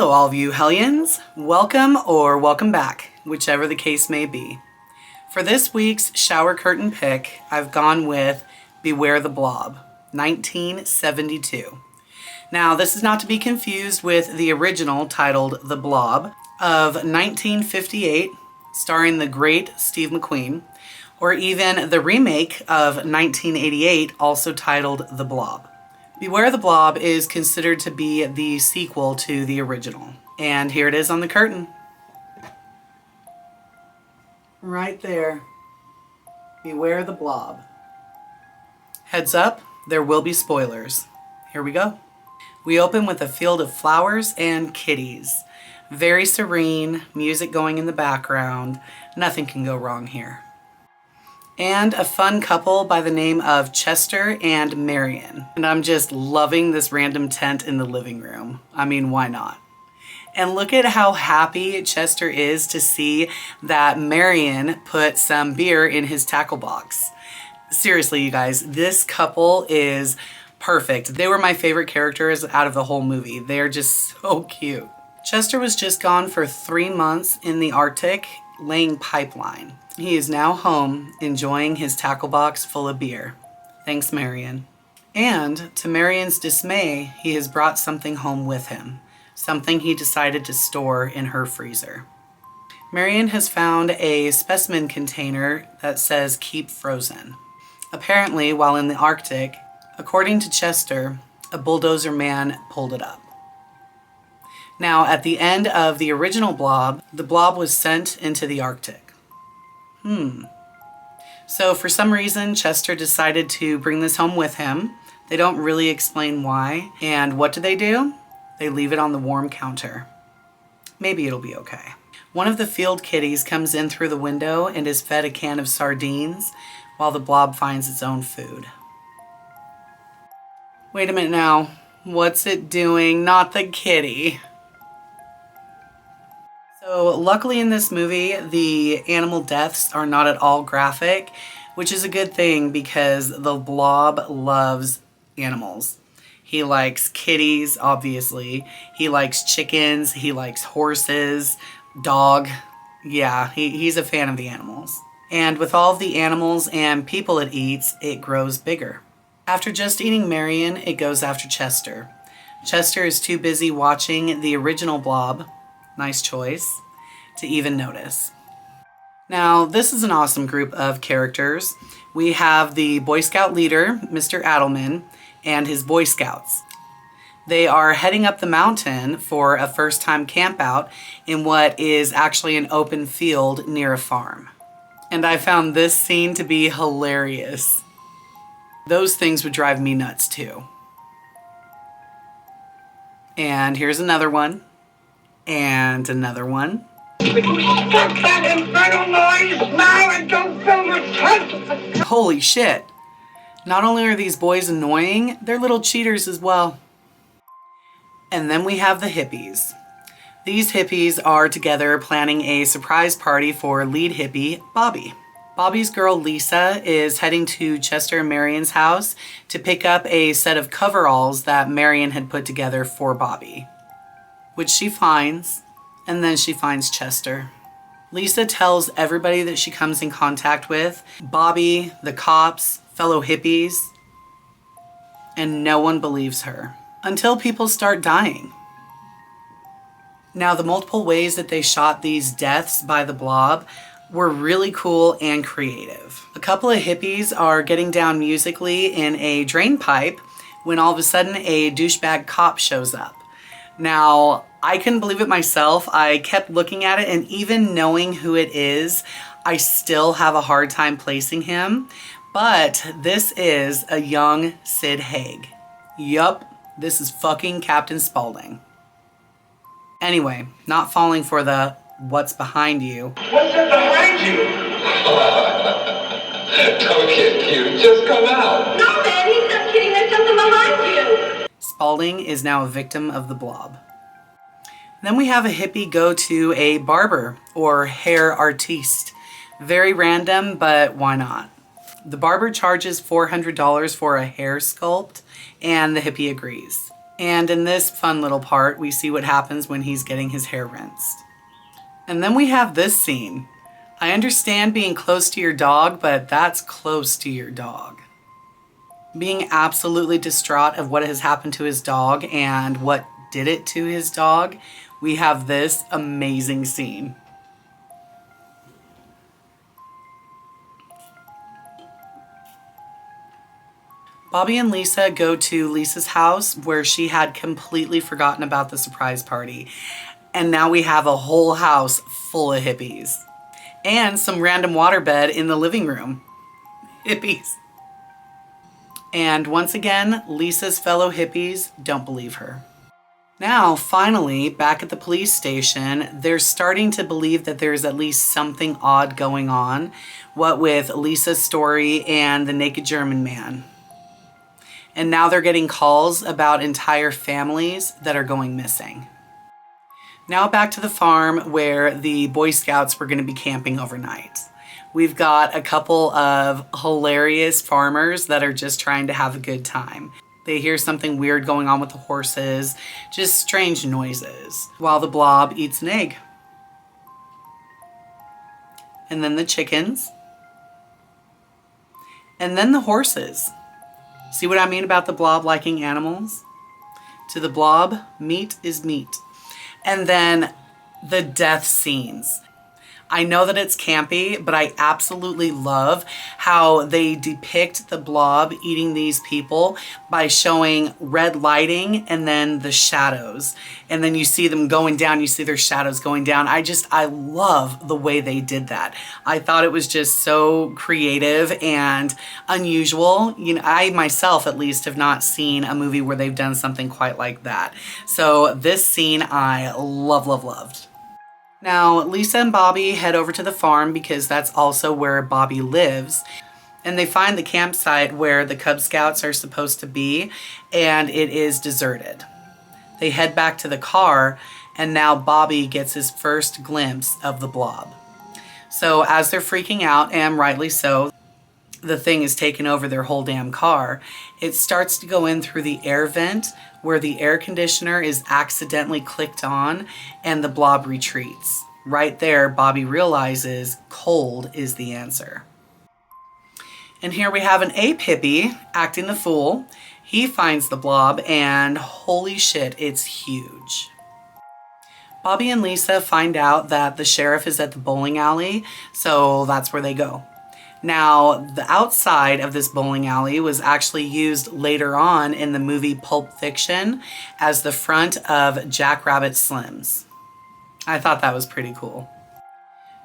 Hello all of you hellions. Welcome or welcome back, whichever the case may be. For this week's shower curtain pick, I've gone with Beware the Blob, 1972. Now, this is not to be confused with the original titled The Blob of 1958, starring the great Steve McQueen, or even the remake of 1988, also titled The Blob. Beware the Blob is considered to be the sequel to the original. And here it is on the curtain. Right there. Beware the Blob. Heads up, there will be spoilers. Here we go. We open with a field of flowers and kitties. Very serene, music going in the background. Nothing can go wrong here. And a fun couple by the name of Chester and Marion. And I'm just loving this random tent in the living room. I mean, why not? And look at how happy Chester is to see that Marion put some beer in his tackle box. Seriously, you guys, this couple is perfect. They were my favorite characters out of the whole movie. They're just so cute. Chester was just gone for 3 months in the Arctic laying pipeline. He is now home enjoying his tackle box full of beer. Thanks, Marion. And to Marion's dismay, he has brought something home with him. Something he decided to store in her freezer. Marion has found a specimen container that says keep frozen. Apparently, while in the Arctic, according to Chester, a bulldozer man pulled it up. Now, at the end of the original Blob, the Blob was sent into the Arctic. So for some reason, Chester decided to bring this home with him. They don't really explain why. And what do? They leave it on the warm counter. Maybe it'll be okay. One of the field kitties comes in through the window and is fed a can of sardines while the Blob finds its own food. Wait a minute now. What's it doing? Not the kitty. So luckily in this movie, the animal deaths are not at all graphic, which is a good thing because the Blob loves animals. He likes kitties, obviously. He likes chickens. He likes horses, dog. Yeah, he's a fan of the animals. And with all of the animals and people it eats, it grows bigger. After just eating Marion, it goes after Chester. Chester is too busy watching the original Blob, nice choice, to even notice. Now, this is an awesome group of characters. We have the Boy Scout leader, Mr. Adelman, and his Boy Scouts. They are heading up the mountain for a first-time campout in what is actually an open field near a farm. And I found this scene to be hilarious. Those things would drive me nuts too. And here's another one. And another one. Will you stop that infernal noise now and don't film your tent? Holy shit. Not only are these boys annoying, they're little cheaters as well. And then we have the hippies. These hippies are together planning a surprise party for lead hippie, Bobby. Bobby's girl, Lisa, is heading to Chester and Marion's house to pick up a set of coveralls that Marion had put together for Bobby, which she finds, and then she finds Chester. Lisa tells everybody that she comes in contact with, Bobby, the cops, fellow hippies, and no one believes her until people start dying. Now, the multiple ways that they shot these deaths by the Blob were really cool and creative. A couple of hippies are getting down musically in a drain pipe when all of a sudden a douchebag cop shows up. Now, I couldn't believe it myself. I kept looking at it, and even knowing who it is, I still have a hard time placing him. But this is a young Sid Haig. Yup, this is fucking Captain Spaulding. Anyway, not falling for the what's behind you. What's that behind you? Don't get cute, just come out. No, man, he's not kidding. There's something behind you. Spaulding is now a victim of the Blob. Then we have a hippie go to a barber or hair artiste. Very random, but why not? The barber charges $400 for a hair sculpt, and the hippie agrees. And in this fun little part, we see what happens when he's getting his hair rinsed. And then we have this scene. I understand being close to your dog, but that's close to your dog. Being absolutely distraught of what has happened to his dog and what did it to his dog, we have this amazing scene. Bobby and Lisa go to Lisa's house where she had completely forgotten about the surprise party. And now we have a whole house full of hippies. And some random waterbed in the living room. Hippies. And once again, Lisa's fellow hippies don't believe her. Now, finally, back at the police station, they're starting to believe that there's at least something odd going on. What with Lisa's story and the naked German man. And now they're getting calls about entire families that are going missing. Now back to the farm where the Boy Scouts were going to be camping overnight. We've got a couple of hilarious farmers that are just trying to have a good time. They hear something weird going on with the horses, just strange noises, while the Blob eats an egg. And then the chickens. And then the horses. See what I mean about the Blob liking animals? To the Blob, meat is meat. And then the death scenes. I know that it's campy, but I absolutely love how they depict the Blob eating these people by showing red lighting and then the shadows. And then you see them going down, you see their shadows going down. I love the way they did that. I thought it was just so creative and unusual. You know, I myself at least have not seen a movie where they've done something quite like that. So this scene I loved. Now, Lisa and Bobby head over to the farm because that's also where Bobby lives. And they find the campsite where the Cub Scouts are supposed to be, and it is deserted. They head back to the car, and now Bobby gets his first glimpse of the Blob. So as they're freaking out, and rightly so, the thing is taking over their whole damn car, it starts to go in through the air vent where the air conditioner is accidentally clicked on and the Blob retreats. Right there, Bobby realizes cold is the answer. And here we have an ape hippie acting the fool. He finds the Blob and holy shit, it's huge. Bobby and Lisa find out that the sheriff is at the bowling alley, so that's where they go. Now, the outside of this bowling alley was actually used later on in the movie Pulp Fiction as the front of Jackrabbit Slims. I thought that was pretty cool.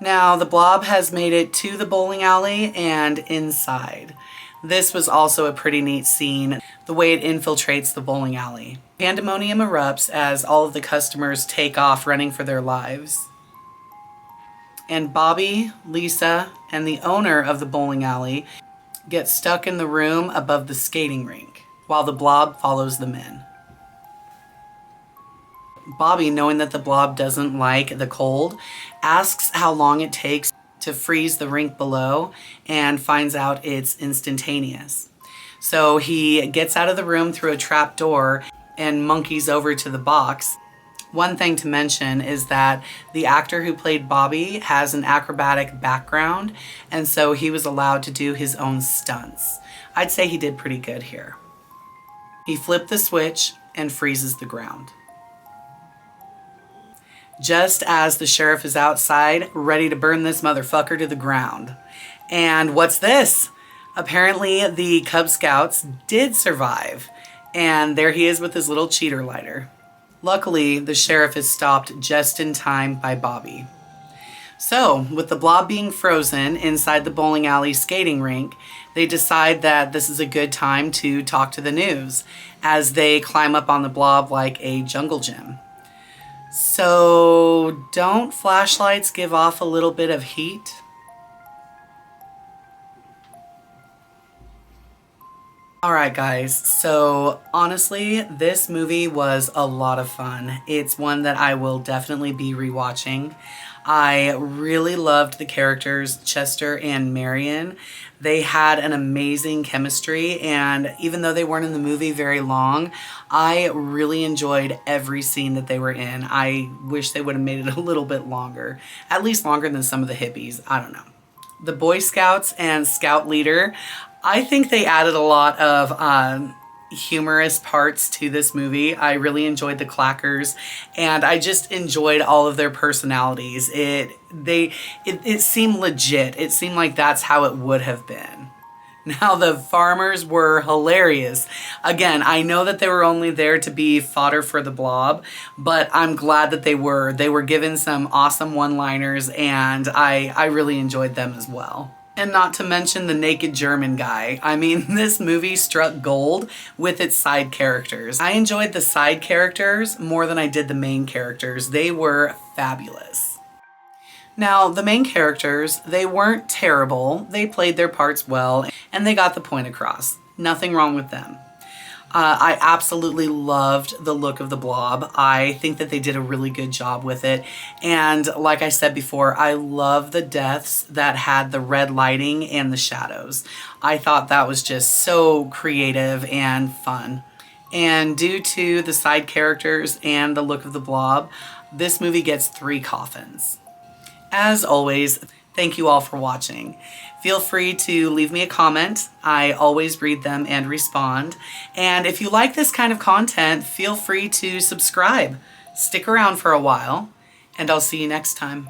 Now, the Blob has made it to the bowling alley and inside. This was also a pretty neat scene, the way it infiltrates the bowling alley. Pandemonium erupts as all of the customers take off running for their lives. And Bobby, Lisa, and the owner of the bowling alley get stuck in the room above the skating rink, while the Blob follows them in. Bobby, knowing that the Blob doesn't like the cold, asks how long it takes to freeze the rink below and finds out it's instantaneous. So he gets out of the room through a trap door and monkeys over to the box. One thing to mention is that the actor who played Bobby has an acrobatic background, and so he was allowed to do his own stunts. I'd say he did pretty good here. He flipped the switch and freezes the ground. Just as the sheriff is outside, ready to burn this motherfucker to the ground. And what's this? Apparently the Cub Scouts did survive, and there he is with his little cheater lighter. Luckily, the sheriff is stopped just in time by Bobby. So, with the Blob being frozen inside the bowling alley skating rink, they decide that this is a good time to talk to the news as they climb up on the Blob like a jungle gym. So, don't flashlights give off a little bit of heat? Alright guys, so honestly, this movie was a lot of fun. It's one that I will definitely be rewatching. I really loved the characters, Chester and Marion. They had an amazing chemistry, and even though they weren't in the movie very long, I really enjoyed every scene that they were in. I wish they would have made it a little bit longer, at least longer than some of the hippies. I don't know. The Boy Scouts and Scout Leader, I think they added a lot of humorous parts to this movie. I really enjoyed the clackers, and I just enjoyed all of their personalities. It seemed legit. It seemed like that's how it would have been. Now, the farmers were hilarious. Again, I know that they were only there to be fodder for the Blob, but I'm glad that they were. They were given some awesome one-liners, and I really enjoyed them as well. And not to mention the naked German guy. I mean, this movie struck gold with its side characters. I enjoyed the side characters more than I did the main characters. They were fabulous. Now, the main characters, they weren't terrible. They played their parts well, and they got the point across. Nothing wrong with them. I absolutely loved the look of the Blob. I think that they did a really good job with it. And like I said before, I love the deaths that had the red lighting and the shadows. I thought that was just so creative and fun. And due to the side characters and the look of the Blob, this movie gets 3 coffins. As always, thank you all for watching. Feel free to leave me a comment. I always read them and respond. And if you like this kind of content, feel free to subscribe. Stick around for a while, and I'll see you next time.